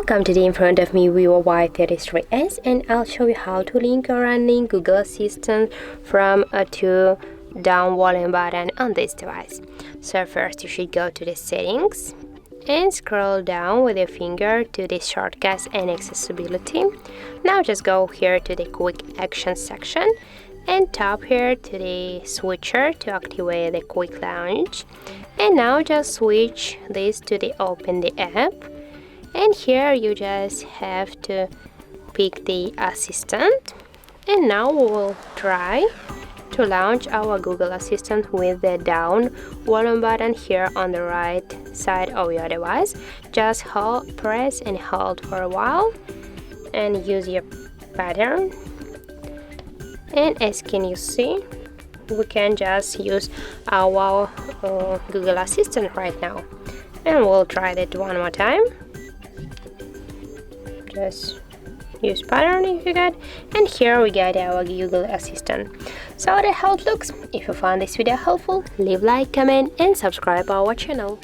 Welcome. Today in front of me Vivo Y33S, and I'll show you how to link or unlink Google Assistant from a down volume button on this device. So first you should go to the settings and scroll down with your finger to the shortcuts and accessibility. Now just go here to the quick action section and tap here to the switcher to activate the quick launch, and now just switch this to the open the app, and here you just have to pick the assistant. And now we'll try to launch our Google Assistant with the down volume button here on the right side of your device. Just press and hold for a while and use your pattern. And as can you see, we can just use our Google Assistant right now. And we'll try that one more time. Just use pattern if you got, and here we got our Google Assistant. So that's how it looks. If you found this video helpful, leave like, comment and subscribe our channel.